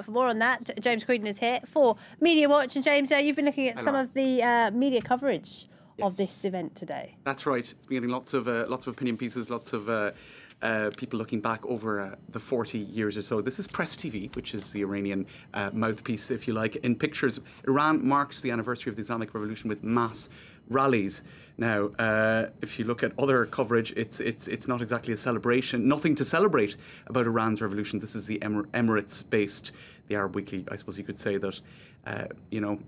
For more on that, James Creedon is here for Media Watch. And James, you've been looking at some of the media coverage of this event today. That's right. It's been getting lots of opinion pieces, lots of people looking back over the 40 years or so. This is Press TV, which is the Iranian mouthpiece, if you like. In pictures, Iran marks the anniversary of the Islamic Revolution with mass rallies. Now, if you look at other coverage, it's not exactly a celebration. Nothing to celebrate about Iran's revolution. This is the Emirates-based, the Arab Weekly. I suppose you could say that, you know,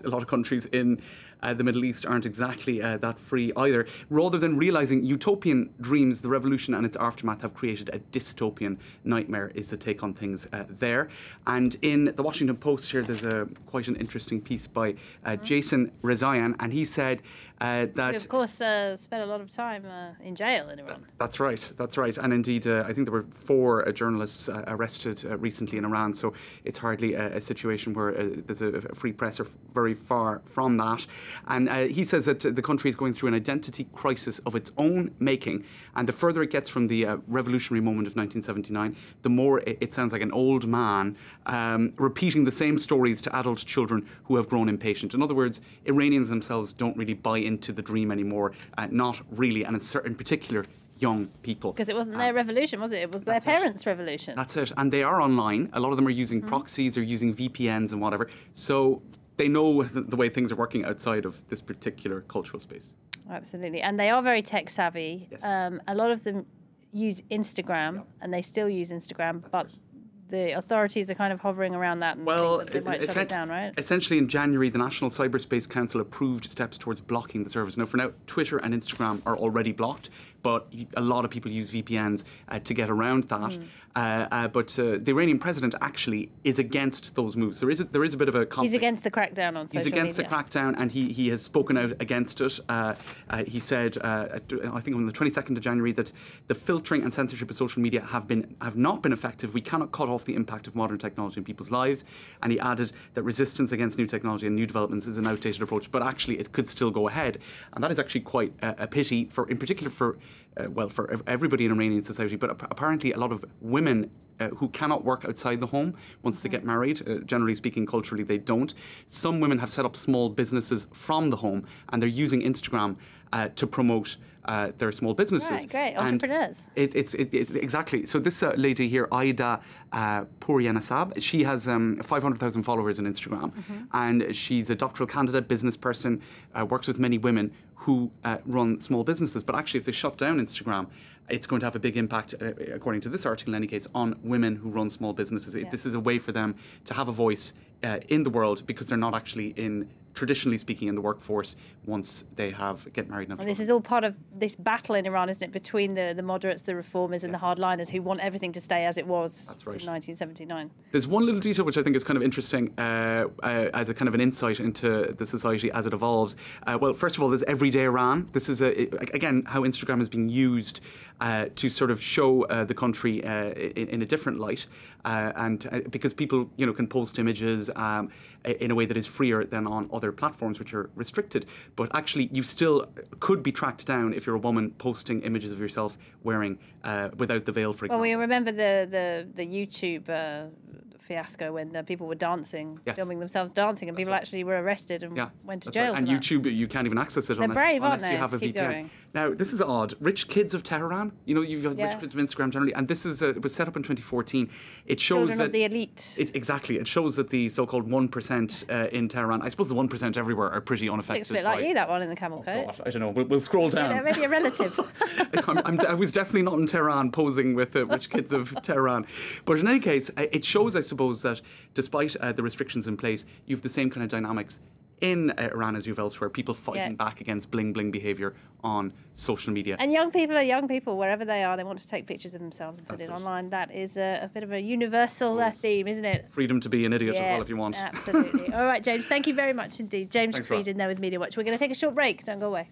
a lot of countries in the Middle East aren't exactly that free either. Rather than realising utopian dreams, the revolution and its aftermath have created a dystopian nightmare, is the take on things there. And in the Washington Post here, there's quite an interesting piece by Jason Rezaian, and he said that... He, of course, spent a lot of time in jail in Iran. That's right, that's right. And indeed, I think there were 4 journalists arrested recently in Iran, so it's hardly a situation where there's a free press or very far from that. And he says that the country is going through an identity crisis of its own making, and the further it gets from the revolutionary moment of 1979, the more it sounds like an old man repeating the same stories to adult children who have grown impatient. In other words, Iranians themselves don't really buy into the dream anymore, not really, and in particular, young people. Because it wasn't their revolution, was it? It was their parents' revolution. That's it. And they are online. A lot of them are using proxies or using VPNs and whatever. So they know the way things are working outside of this particular cultural space. Absolutely. And they are very tech savvy. Yes. A lot of them use Instagram, and they still use Instagram, but the authorities are kind of hovering around that and think that they might shut it down, right? Essentially, in January, the National Cyberspace Council approved steps towards blocking the service. Now, for now, Twitter and Instagram are already blocked, but a lot of people use VPNs to get around that. But the Iranian president actually is against those moves. There is a bit of a conflict. He's against the crackdown on social media. He's against the crackdown, and he has spoken out against it. He said, I think on the 22nd of January, that the filtering and censorship of social media have not been effective. We cannot cut off the impact of modern technology in people's lives. And he added that resistance against new technology and new developments is an outdated approach, but actually it could still go ahead. And that is actually quite a pity, in particular for everybody in Iranian society, but apparently a lot of women who cannot work outside the home once they get married. Generally speaking, culturally, they don't. Some women have set up small businesses from the home, and they're using Instagram to promote their small businesses. Right, great. Entrepreneurs. Exactly. So this lady here, Aida Pouryanasab, she has 500,000 followers on Instagram, and she's a doctoral candidate, business person, works with many women who run small businesses. But actually, if they shut down Instagram, it's going to have a big impact, according to this article in any case, on women who run small businesses. Yeah. This is a way for them to have a voice in the world, because they're not actually traditionally speaking, in the workforce once they get married. And this is all part of this battle in Iran, isn't it, between the moderates, the reformers and the hardliners who want everything to stay as it was in 1979. There's one little detail which I think is kind of interesting as a kind of an insight into the society as it evolves. Well, first of all, there's Everyday Iran. This is, again, how Instagram is being used to sort of show the country in a different light. And because people, can post images in a way that is freer than on other platforms which are restricted. But actually, you still could be tracked down if you're a woman posting images of yourself wearing without the veil, for example. Well, we remember the YouTube fiasco when people were dancing, filming themselves dancing, and people actually were arrested and went to jail. Right. And YouTube, you can't even access it unless you have a VPN. Going. Now, this is odd. Rich Kids of Tehran, you've got Rich Kids of Instagram generally, and this is it was set up in 2014. It shows Children of the elite. Exactly. It shows that the so-called 1% in Tehran, I suppose the 1% everywhere are pretty unaffected. Looks a bit like you, that one in the camel coat. Gosh, I don't know. We'll scroll down. Maybe a relative. I was definitely not in Tehran posing with Rich Kids of Tehran. But in any case, it shows, I suppose, that despite the restrictions in place, you have the same kind of dynamics in Iran as you've elsewhere, people fighting back against bling-bling behaviour on social media. And young people are young people, wherever they are. They want to take pictures of themselves and put it online. That is a bit of a universal theme, isn't it? Freedom to be an idiot as well, if you want. Absolutely. All right, James, thank you very much indeed. James Creedon there with Media Watch. We're going to take a short break. Don't go away.